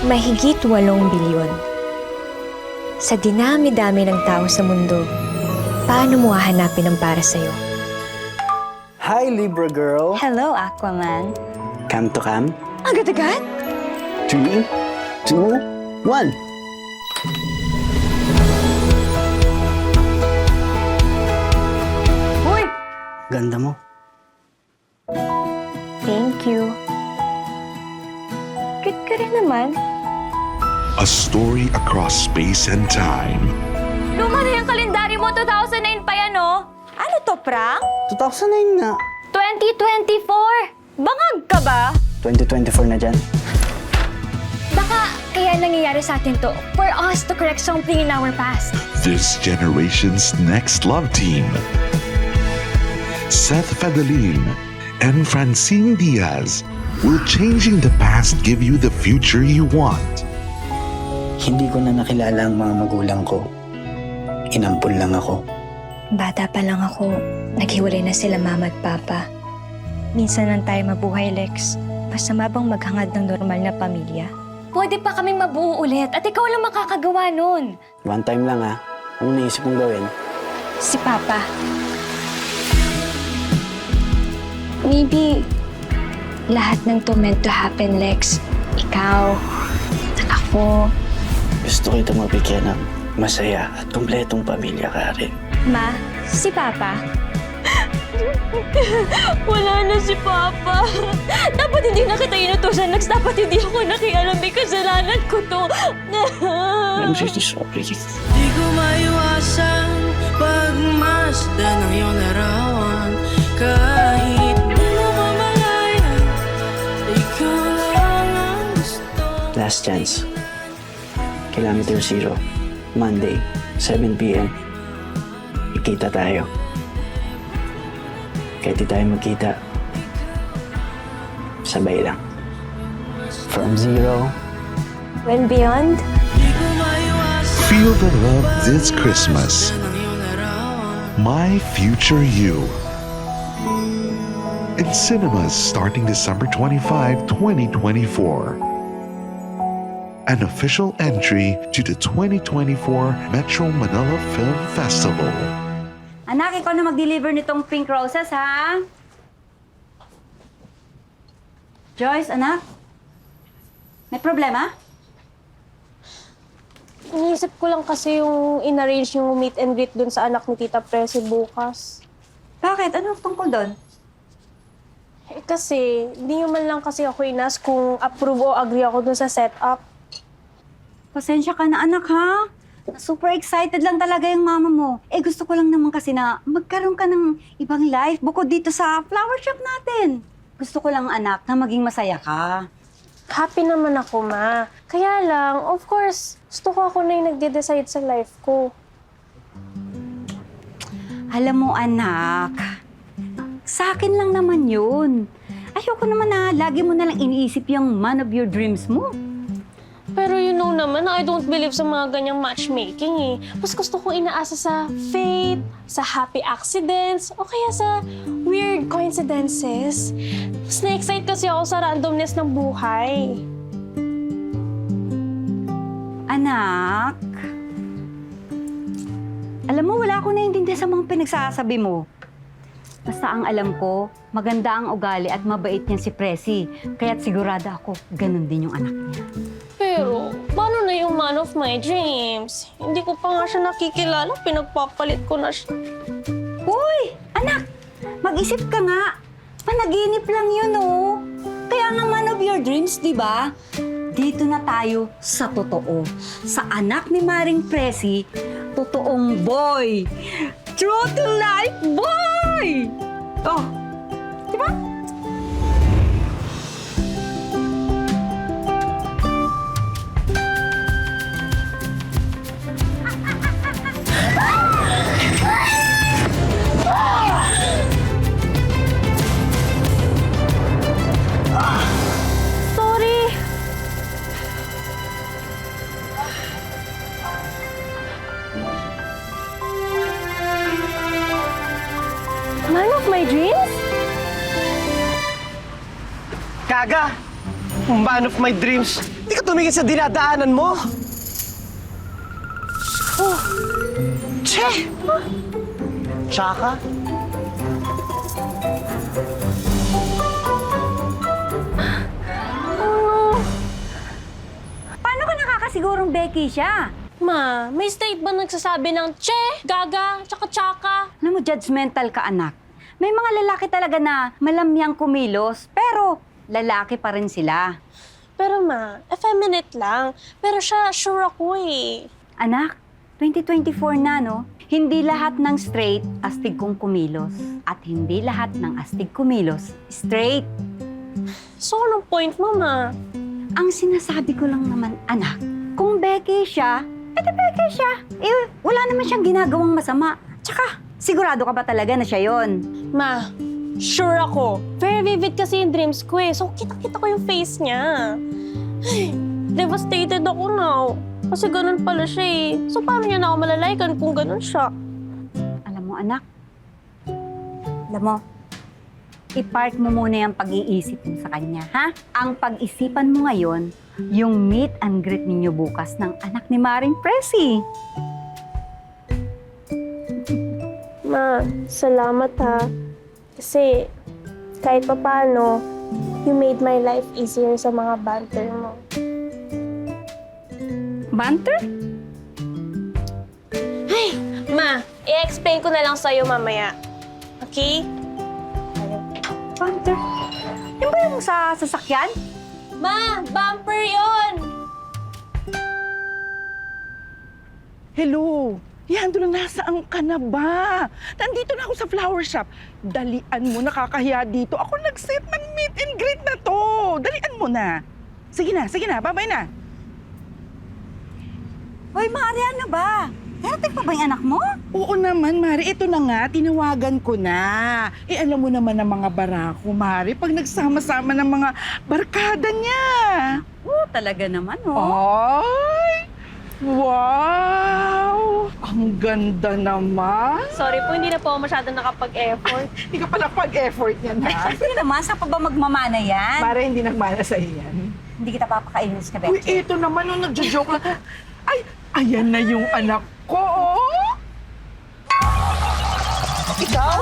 Mahigit 8 bilyon. Sa dinami-dami ng tao sa mundo, paano mo hahanapin ang para sa'yo? Hi, Libra girl. Hello, Aquaman. Come to come. Agad-agad? 3, 2, 1. Uy! Ganda mo. Thank you. Cute ka rin naman. A story across space and time. Luma na yung kalendaryo mo, 2009 pa yan, oh. Ano to, prank? 2009 nga. 2024! Bangag ka ba? 2024 na dyan. Baka kaya nangyayari sa atin to for us to correct something in our past. This generation's next love team. Seth Fedalin and Francine Diaz will changing the past give you the future you want. Hindi ko na nakilala ang mga magulang ko. Inampun lang ako. Bata pa lang ako, naghiwalay na sila mama at papa. Minsan lang tayo mabuhay, Lex. Masama bang maghangad ng normal na pamilya? Pwede pa kaming mabuo ulit at ikaw lang makakagawa nun. One time lang ha. Anong naisip mong gawin? Si Papa. Maybe lahat ng to meant to happen, Lex. Ikaw, ako, Gusto kita mabigyan ng masaya at kumpletong pamilya ka rin. Ma, si Papa. Wala na si Papa. Dapat hindi na kita inutusan, Lex. Dapat hindi ako nakialam. May kasalanan ko to. I'm so sorry. Di ko maiwasan pagmasdan ng iyong larawan. Kahit di mo mamalayan, ikaw lang ang gusto. Last chance. Kilometer 0. Monday, 7 p.m. Ikita tayo. Kahit di tayo magkita, sabay lang. From 0. When beyond, Di ko maiwasan Feel the love this Christmas. ng iyong larawan. My Future You. In cinemas starting December 25, 2024. An official entry to the 2024 Metro Manila Film Festival. Anak, ikaw na mag-deliver nitong pink roses, ha? Joyce, anak? May problema? Iniisip ko lang kasi yung in-arrange yung meet and greet dun sa anak ni Tita Presi bukas. Bakit? Ano tungkol doon? Eh kasi, hindi nyo man lang kasi ako inas kung approve o agree ako dun sa setup. Pasensya ka na, anak, ha? Super excited lang talaga yung mama mo. Eh, gusto ko lang naman kasi na magkaroon ka ng ibang life bukod dito sa flower shop natin. Gusto ko lang, anak, na maging masaya ka. Happy naman ako, ma. Kaya lang, of course, gusto ko ako na yung nagde-decide sa life ko. Alam mo, anak, sa akin lang naman yun. Ayoko naman na lagi mo nalang iniisip yung man of your dreams mo. Pero you know naman na I don't believe sa mga ganyang matchmaking eh. Mas gusto ko inaasa sa fate, sa happy accidents, o kaya sa weird coincidences. Mas na-excite kasi ako sa randomness ng buhay. Anak, alam mo, wala akong naiintindihan sa mga pinagsasabi mo. Basta ang alam ko, maganda ang ugali at mabait niyan si Presi. Kaya't sigurada ako, ganun din yung anak niya. Pero, paano na yung man of my dreams? Hindi ko pa nga siya nakikilala, pinagpapalit ko na siya. Uy! Anak! Mag-isip ka nga! Panaginip lang yun, oh! Kaya nga man of your dreams, di ba? Dito na tayo sa totoo. Sa anak ni Maring Presi, totoong boy! True to life boy! Oh! Di ba? Sorry! Man of my dreams? Kaga! Man of my dreams. Di ka tumingin sa dinadaanan mo? Oh. Che! Tsaka? Paano ka nakakasigurong Becky siya? Ma, may straight ba nagsasabi ng che, gaga, tsaka tsaka? Alam mo, judgmental ka, anak. May mga lalaki talaga na malamyang kumilos, pero lalaki pa rin sila. Pero ma, effeminate lang. Pero siya, sure ako eh. Anak, 2024 na, no? Hindi lahat ng straight astig kong kumilos. At hindi lahat ng astig kumilos straight. So, anong point mo, ma? Ang sinasabi ko lang naman, anak, kung Becky siya, edi Becky siya. Eh, wala naman siyang ginagawang masama. Tsaka, sigurado ka ba talaga na siya yon? Ma, sure ako. Very vivid kasi yung dreams ko eh. So, kita-kita ko yung face niya. Ay, devastated ako now. Kasi ganun pala siya eh. So, paano niya na ako malalaikan kung ganun siya? Alam mo, anak, alam mo, i-park mo muna yung pag-iisip mo sa kanya, ha? Ang pag-isipan mo ngayon, yung meet and greet ninyo bukas ng anak ni Maring Presi. Ma, salamat ha. Kasi kahit pa paano, you made my life easier sa mga banter mo. Banter? Ay, ma, i-explain ko na lang sa'yo mamaya. Okay? Banter? Yung ba yung sa sasakyan? Ma, bumper yon! Hello? Leandro, nasaan ka na ba? Nandito na ako sa flower shop. Dalian mo, nakakahiya dito. Ako nag-set ng meet and greet na to. Dalian mo na. Sige na, babay na. Hoy, Mari, ano ba? Darating pa ba yung anak mo? Oo naman, Mari. Ito na nga, tinawagan ko na. Eh, alam mo naman ang mga barako, Mari, pag nagsama-sama ng mga barkada niya. Oo, talaga naman, oh. Ay! Wow! Ang ganda naman. Sorry po, hindi na po ako masyadong nakapag-effort. Hindi ka pala pag-effort niyan, ha? Siyempre naman, saan pa ba magmamana yan? Mari, hindi nagmana sa yan. Hindi kita papakainin sa Uy, Becky. ito naman, nung nagjo-joke lang. Ay, ayan na yung anak ko, oh! Ikaw!